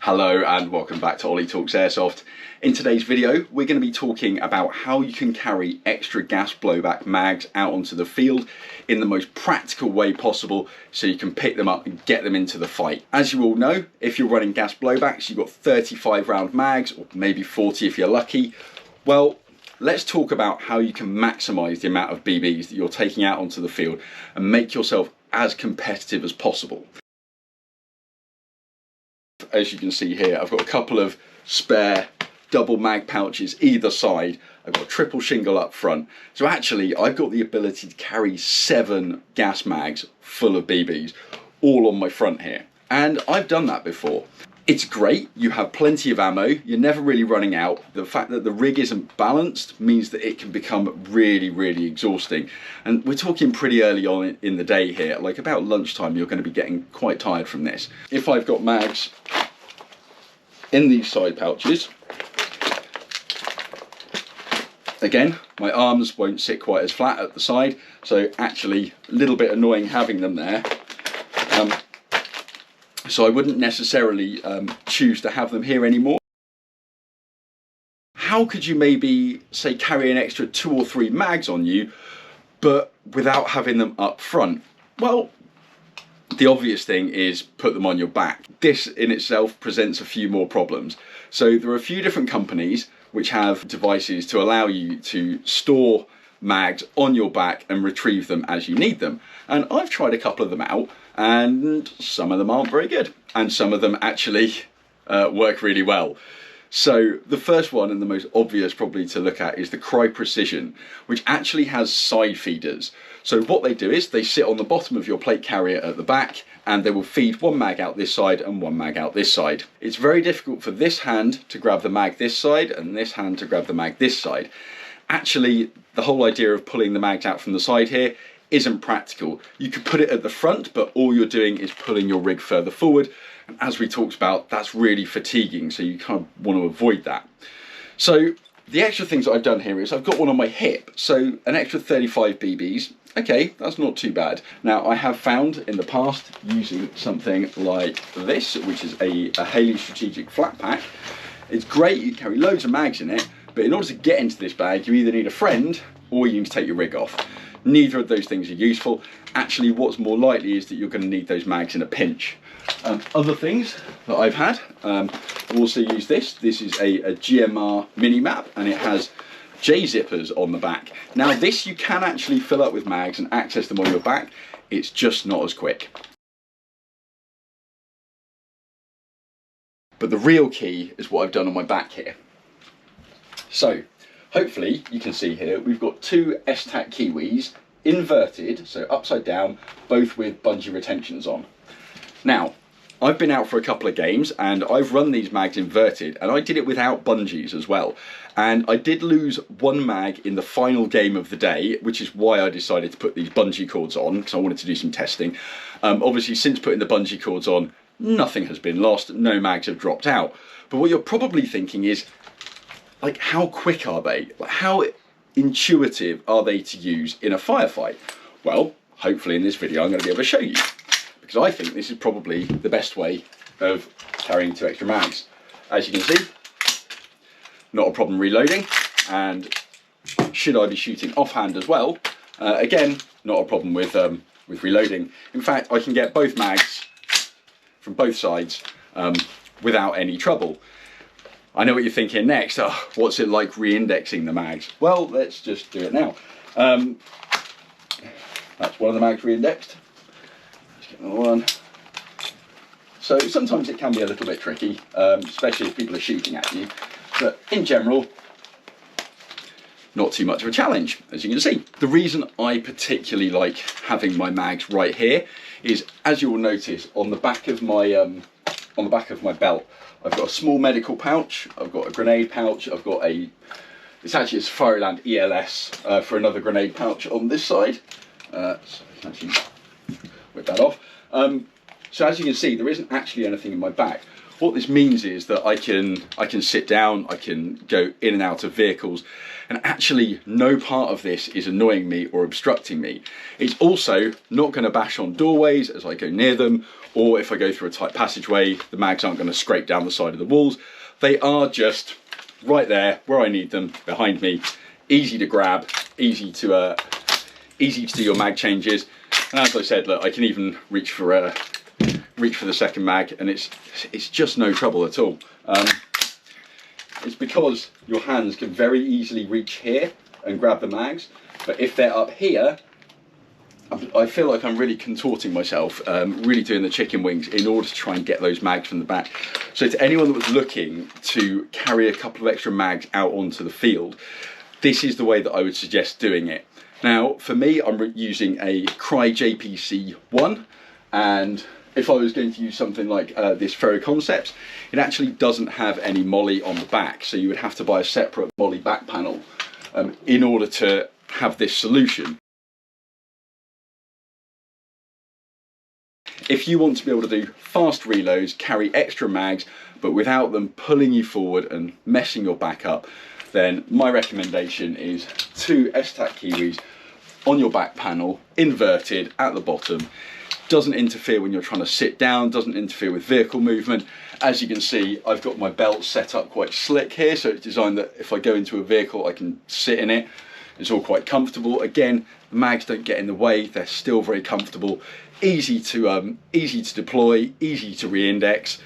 Hello and welcome back to Ollie Talks Airsoft. In today's video we're going to be talking about how you can carry extra gas blowback mags out onto the field in the most practical way possible so you can pick them up and get them into the fight. As you all know, if you're running gas blowbacks, you've got 35 round mags, or maybe 40 if you're lucky. Well, let's talk about how you can maximise the amount of BBs that you're taking out onto the field and make yourself as competitive as possible. As you can see here, I've got a couple of spare double mag pouches either side. I've got a triple shingle up front. So actually I've got the ability to carry 7 gas mags full of BBs all on my front here. And I've done that before. It's great, you have plenty of ammo, you're never really running out. The fact that the rig isn't balanced means that it can become really exhausting. And we're talking pretty early on in the day here, like about lunchtime, you're going to be getting quite tired from this. If I've got mags in these side pouches, again, my arms won't sit quite as flat at the side, so actually a little bit annoying having them there. So I wouldn't necessarily choose to have them here anymore. How could you maybe, say, carry an extra 2 or 3 mags on you, but without having them up front? Well, the obvious thing is put them on your back. This in itself presents a few more problems. So there are a few different companies which have devices to allow you to store mags on your back and retrieve them as you need them. And I've tried a couple of them out, and some of them aren't very good, and some of them actually work really well. So the first one, and the most obvious probably to look at, is the Cry Precision, which actually has side feeders. So what they do is they sit on the bottom of your plate carrier at the back, and they will feed one mag out this side and one mag out this side. It's very difficult for this hand to grab the mag this side and this hand to grab the mag this side. Actually, the whole idea of pulling the mags out from the side here isn't practical. You could put it at the front, but all you're doing is pulling your rig further forward. And as we talked about, that's really fatiguing, so you kind of want to avoid that. So the extra things that I've done here is I've got one on my hip, so an extra 35 BBs. Okay, that's not too bad. Now, I have found in the past using something like this, which is a Haley Strategic flat pack. It's great, you carry loads of mags in it, but in order to get into this bag, you either need a friend or you need to take your rig off. Neither of those things are useful. Actually, what's more likely is that you're going to need those mags in a pinch. Other things that I've had, I've also used this. This is a GMR mini map, and it has J zippers on the back. Now this you can actually fill up with mags and access them on your back. It's just not as quick. But the real key is what I've done on my back here. So hopefully you can see here we've got 2 S-Tac Kiwis inverted, so upside down, both with bungee retentions on. Now, I've been out for a couple of games and I've run these mags inverted, and I did it without bungees as well. And I did lose 1 mag in the final game of the day, which is why I decided to put these bungee cords on, because I wanted to do some testing. Obviously, since putting the bungee cords on, nothing has been lost, no mags have dropped out. But what you're probably thinking is, like, how quick are they? Like, how intuitive are they to use in a firefight? Well, hopefully in this video I'm going to be able to show you, because I think this is probably the best way of carrying 2 extra mags. As you can see, not a problem reloading, and should I be shooting offhand as well, again, not a problem with reloading. In fact, I can get both mags from both sides without any trouble. I know what you're thinking next. Oh, what's it like re-indexing the mags? Well, let's just do it now. That's one of the mags re-indexed. Let's get another one. So sometimes it can be a little bit tricky, especially if people are shooting at you. But in general, not too much of a challenge, as you can see. The reason I particularly like having my mags right here is, as you will notice, on the back of my belt, I've got a small medical pouch, I've got a grenade pouch, I've got it's actually a Safariland ELS for another grenade pouch on this side. So I can actually whip that off. So as you can see, there isn't actually anything in my back. What this means is that I can sit down, I can go in and out of vehicles, and actually no part of this is annoying me or obstructing me. It's also not going to bash on doorways as I go near them, or if I go through a tight passageway, the mags aren't going to scrape down the side of the walls. They are just right there where I need them, behind me, easy to grab, easy to do your mag changes. And as I said, look, I can even reach for the second mag, and it's just no trouble at all. It's because your hands can very easily reach here and grab the mags, but if they're up here, I feel like I'm really contorting myself, really doing the chicken wings in order to try and get those mags from the back. So to anyone that was looking to carry a couple of extra mags out onto the field, this is the way that I would suggest doing it. Now, for me, I'm using a Cry JPC 1, and if I was going to use something like this Ferro Concepts, it actually doesn't have any molly on the back, so you would have to buy a separate molly back panel in order to have this solution. If you want to be able to do fast reloads, carry extra mags, but without them pulling you forward and messing your back up, then my recommendation is 2 S-Tac Kiwis on your back panel, inverted at the bottom. Doesn't interfere when you're trying to sit down, doesn't interfere with vehicle movement. As you can see, I've got my belt set up quite slick here, so it's designed that if I go into a vehicle, I can sit in it. It's all quite comfortable. Again, the mags don't get in the way, they're still very comfortable. Easy to deploy, easy to re-index.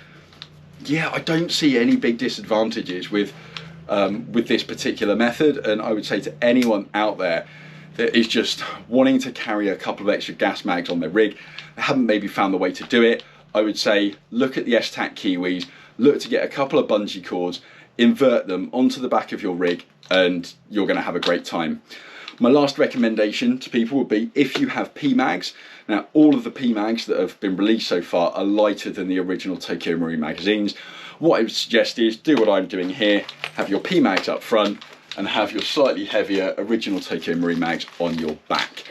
Yeah, I don't see any big disadvantages with this particular method, and I would say to anyone out there that is just wanting to carry a couple of extra gas mags on their rig, they haven't maybe found the way to do it, I would say look at the S-Tac Kiwis, look to get a couple of bungee cords, invert them onto the back of your rig, and you're going to have a great time. My last recommendation to people would be, if you have P-Mags, now all of the P-Mags that have been released so far are lighter than the original Tokyo Marine magazines. What I would suggest is do what I'm doing here, have your P-Mags up front and have your slightly heavier original Tokyo Marine mags on your back.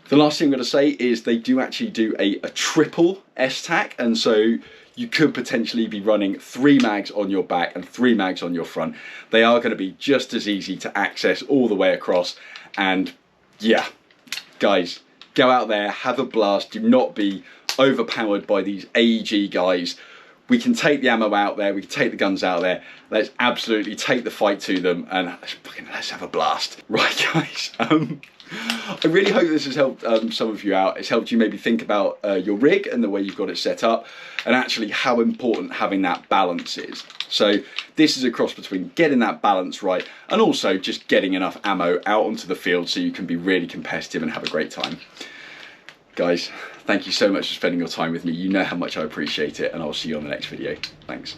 The last thing I'm going to say is they do actually do a triple S-Tac, and so you could potentially be running 3 mags on your back and 3 mags on your front. They are going to be just as easy to access all the way across, and yeah, guys, go out there, have a blast, do not be overpowered by these AEG guys. We can take the ammo out there, we can take the guns out there, let's absolutely take the fight to them, and let's have a blast. Right guys, I really hope this has helped some of you out. It's helped you maybe think about your rig and the way you've got it set up, and actually how important having that balance is. So this is a cross between getting that balance right and also just getting enough ammo out onto the field so you can be really competitive and have a great time. Guys, thank you so much for spending your time with me. You know how much I appreciate it, and I'll see you on the next video. Thanks.